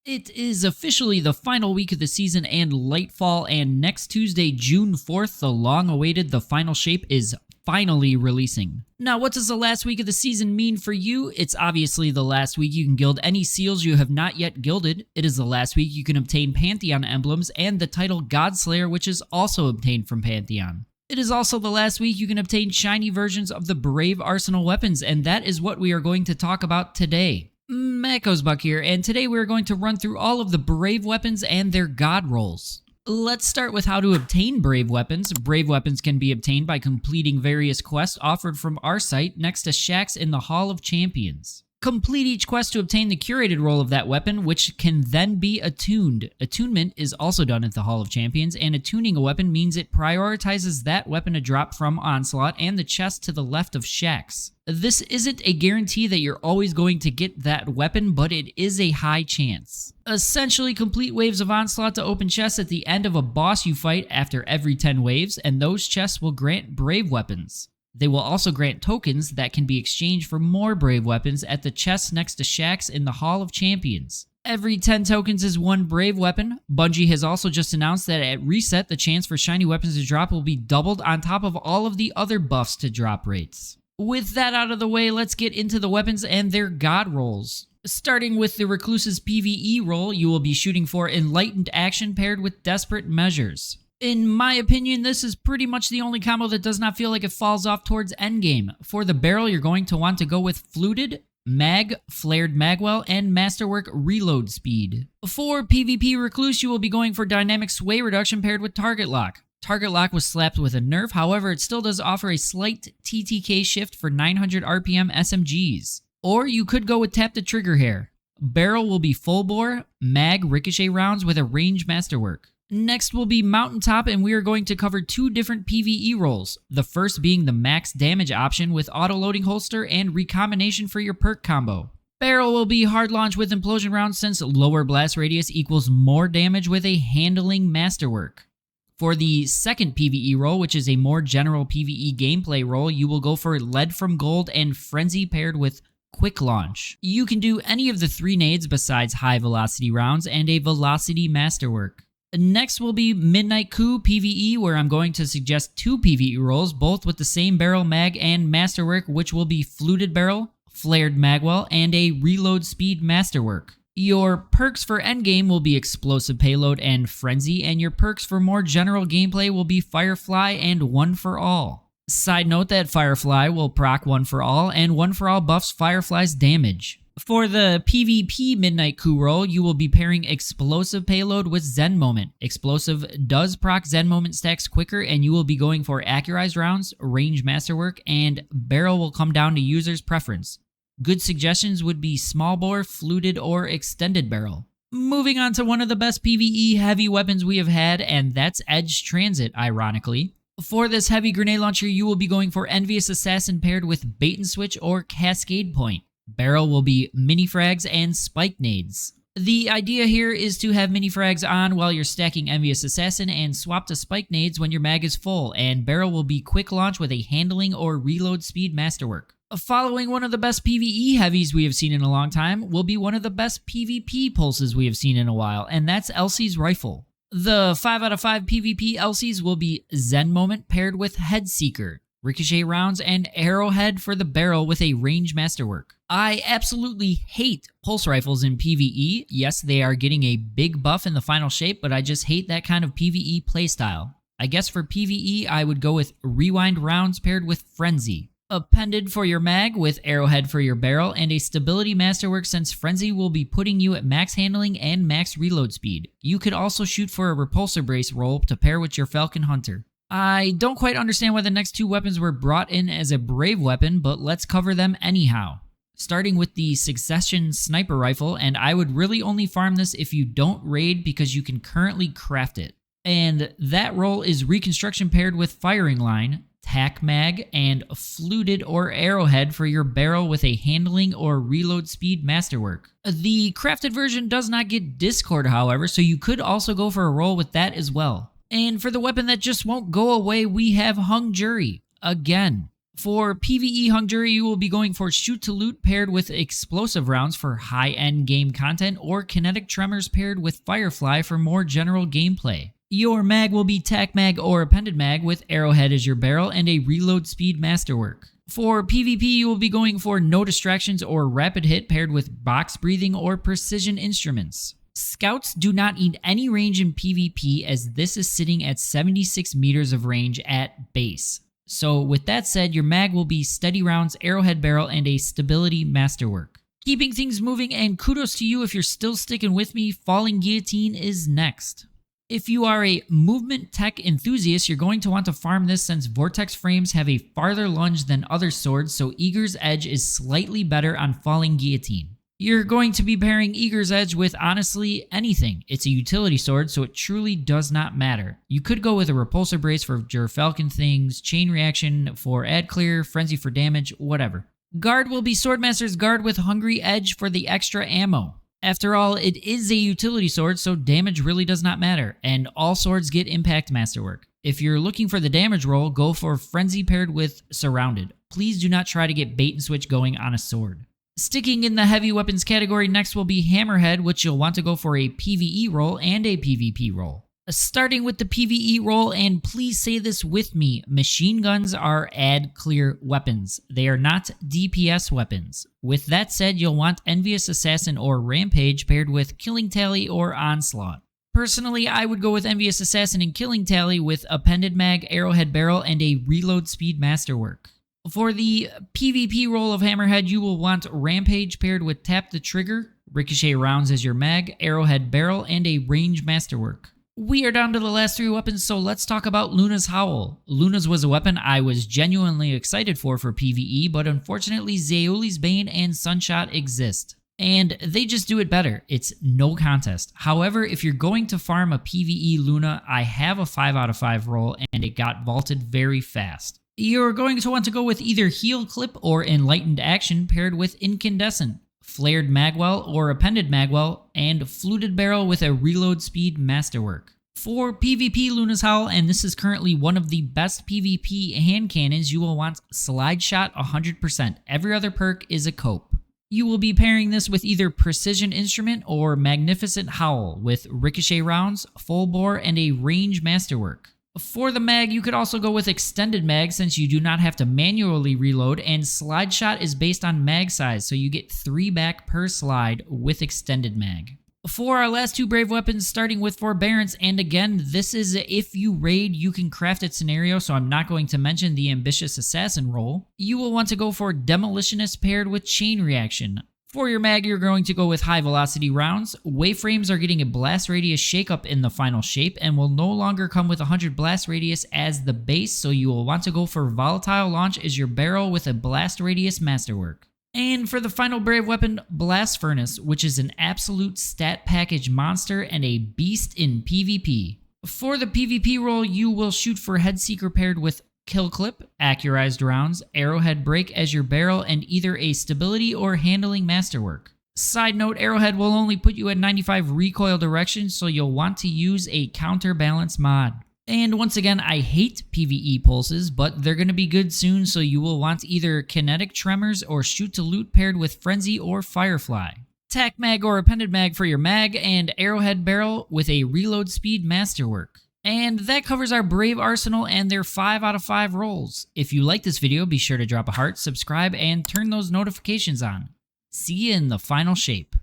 It is officially the final week of the season and Lightfall, and next Tuesday, June 4th, the long-awaited The Final Shape is finally releasing. Now, what does the last week of the season mean for you? It's obviously the last week you can gild any seals you have not yet gilded. It is the last week you can obtain Pantheon emblems and the title Godslayer, which is also obtained from Pantheon. It is also the last week you can obtain shiny versions of the Brave Arsenal weapons, and that is what we are going to talk about today. Buck here, and today we're going to run through all of the Brave weapons and their god rolls. Let's start with how to obtain Brave weapons. Brave weapons can be obtained by completing various quests offered from our site next to shacks in the Hall of Champions. Complete each quest to obtain the curated roll of that weapon, which can then be attuned. Attunement is also done at the Hall of Champions, and attuning a weapon means it prioritizes that weapon to drop from Onslaught and the chest to the left of shacks. This isn't a guarantee that you're always going to get that weapon, but it is a high chance. Essentially, complete waves of Onslaught to open chests at the end of a boss you fight after every 10 waves, and those chests will grant Brave weapons. They will also grant tokens that can be exchanged for more Brave weapons at the chests next to shacks in the Hall of Champions. Every 10 tokens is one Brave weapon. Bungie has also just announced that at reset, the chance for shiny weapons to drop will be doubled on top of all of the other buffs to drop rates. With that out of the way, let's get into the weapons and their god rolls. Starting with the Recluse's PvE roll, you will be shooting for Enlightened Action paired with Desperate Measures. In my opinion, this is pretty much the only combo that does not feel like it falls off towards endgame. For the barrel, you're going to want to go with Fluted, Mag, Flared Magwell, and Masterwork Reload Speed. For PvP Recluse, you will be going for Dynamic Sway Reduction paired with Target Lock. Target Lock was slapped with a nerf, however, it still does offer a slight TTK shift for 900 RPM SMGs. Or you could go with Tap the Trigger Hair. Barrel will be Full Bore, Mag Ricochet rounds with a Range Masterwork. Next will be Mountaintop, and we are going to cover two different PvE rolls. The first being the max damage option with auto-loading holster and recombination for your perk combo. Barrel will be hard launch with implosion rounds since lower blast radius equals more damage with a handling masterwork. For the second PvE roll, which is a more general PvE gameplay roll, you will go for Lead from Gold and Frenzy paired with Quick Launch. You can do any of the three nades besides high velocity rounds and a velocity masterwork. Next will be Midnight Coup PvE, where I'm going to suggest two PvE rolls, both with the same barrel, mag, and masterwork, which will be Fluted Barrel, Flared Magwell, and a Reload Speed Masterwork. Your perks for endgame will be Explosive Payload and Frenzy, and your perks for more general gameplay will be Firefly and One for All. Side note that Firefly will proc One for All, and One for All buffs Firefly's damage. For the PvP Midnight Coup roll, you will be pairing Explosive Payload with Zen Moment. Explosive does proc Zen Moment stacks quicker, and you will be going for Accurized rounds, Range Masterwork, and Barrel will come down to user's preference. Good suggestions would be Small Bore, Fluted, or Extended Barrel. Moving on to one of the best PvE heavy weapons we have had, and that's Edge Transit, ironically. For this heavy grenade launcher, you will be going for Envious Assassin paired with Bait and Switch or Cascade Point. Barrel will be mini frags and spike nades. The idea here is to have mini frags on while you're stacking Envious Assassin and swap to spike nades when your mag is full, and barrel will be quick launch with a handling or reload speed masterwork. Following one of the best PvE heavies we have seen in a long time will be one of the best PvP pulses we have seen in a while, and that's Elsie's Rifle. The 5 out of 5 PvP Elsies will be Zen Moment paired with Head Seeker, Ricochet rounds, and Arrowhead for the barrel with a Range Masterwork. I absolutely hate pulse rifles in PvE. Yes, they are getting a big buff in the final shape, but I just hate that kind of PvE playstyle. I guess for PvE, I would go with Rewind rounds paired with Frenzy. Appended for your mag with Arrowhead for your barrel, and a Stability Masterwork since Frenzy will be putting you at max handling and max reload speed. You could also shoot for a Repulsor Brace roll to pair with your Falcon Hunter. I don't quite understand why the next two weapons were brought in as a Brave weapon, but let's cover them anyhow. Starting with the Succession Sniper Rifle, and I would really only farm this if you don't raid because you can currently craft it. And that roll is Reconstruction paired with Firing Line, Tac Mag, and Fluted or Arrowhead for your barrel with a handling or reload speed masterwork. The crafted version does not get Discord, however, so you could also go for a roll with that as well. And for the weapon that just won't go away, we have Hung Jury. Again. For PvE Hung Jury, you will be going for Shoot to Loot paired with explosive rounds for high-end game content, or Kinetic Tremors paired with Firefly for more general gameplay. Your mag will be Tac Mag or Appended Mag with Arrowhead as your barrel and a reload speed masterwork. For PvP, you will be going for No Distractions or Rapid Hit paired with Box Breathing or Precision Instruments. Scouts do not need any range in PvP, as this is sitting at 76 meters of range at base. So with that said, your mag will be Steady Rounds, Arrowhead Barrel, and a Stability Masterwork. Keeping things moving, and kudos to you if you're still sticking with me, Falling Guillotine is next. If you are a movement tech enthusiast, you're going to want to farm this since Vortex frames have a farther lunge than other swords, so Eager's Edge is slightly better on Falling Guillotine. You're going to be pairing Eager's Edge with honestly anything. It's a utility sword, so it truly does not matter. You could go with a Repulsor Brace for Falcon things, Chain Reaction for Ad Clear, Frenzy for damage, whatever. Guard will be Swordmaster's Guard with Hungry Edge for the extra ammo. After all, it is a utility sword, so damage really does not matter, and all swords get Impact Masterwork. If you're looking for the damage roll, go for Frenzy paired with Surrounded. Please do not try to get bait and switch going on a sword. Sticking in the heavy weapons category, next will be Hammerhead, which you'll want to go for a PvE roll and a PvP roll. Starting with the PvE roll, and please say this with me, machine guns are ad clear weapons. They are not DPS weapons. With that said, you'll want Envious Assassin or Rampage paired with Killing Tally or Onslaught. Personally, I would go with Envious Assassin and Killing Tally with Appended Mag, Arrowhead Barrel, and a Reload Speed Masterwork. For the PvP roll of Hammerhead, you will want Rampage paired with Tap the Trigger, Ricochet Rounds as your mag, Arrowhead Barrel, and a Range Masterwork. We are down to the last three weapons, so let's talk about Luna's Howl. Luna's was a weapon I was genuinely excited for PvE, but unfortunately Zeoli's Bane and Sunshot exist. And they just do it better. It's no contest. However, if you're going to farm a PvE Luna, I have a 5 out of 5 roll, and it got vaulted very fast. You're going to want to go with either Heal Clip or Enlightened Action paired with Incandescent, Flared Magwell or Appended Magwell, and Fluted Barrel with a Reload Speed Masterwork. For PvP Luna's Howl, and this is currently one of the best PvP hand cannons, you will want Slide Shot 100%. Every other perk is a cope. You will be pairing this with either Precision Instrument or Magnificent Howl with Ricochet Rounds, Full Bore, and a Range Masterwork. For the mag, you could also go with Extended Mag since you do not have to manually reload, and Slide Shot is based on mag size, so you get 3 back per slide with Extended Mag. For our last two brave weapons, starting with Forbearance, and again, this is a if you raid, you can craft it scenario, so I'm not going to mention the Ambitious Assassin role. You will want to go for Demolitionist paired with Chain Reaction. For your mag, you're going to go with High Velocity Rounds. Waveframes are getting a Blast Radius shakeup in the final shape and will no longer come with 100 Blast Radius as the base, so you will want to go for Volatile Launch as your barrel with a Blast Radius Masterwork. And for the final brave weapon, Blast Furnace, which is an absolute stat package monster and a beast in PvP. For the PvP roll, you will shoot for Headseeker paired with Kill Clip, Accurized Rounds, Arrowhead Break as your barrel, and either a Stability or Handling Masterwork. Side note, Arrowhead will only put you at 95 recoil direction, so you'll want to use a Counterbalance mod. And once again, I hate PvE pulses, but they're going to be good soon, so you will want either Kinetic Tremors or Shoot to Loot paired with Frenzy or Firefly. Tac Mag or Appended Mag for your mag, and Arrowhead Barrel with a Reload Speed Masterwork. And that covers our Brave Arsenal and their 5 out of 5 rolls. If you like this video, be sure to drop a heart, subscribe, and turn those notifications on. See you in the final shape.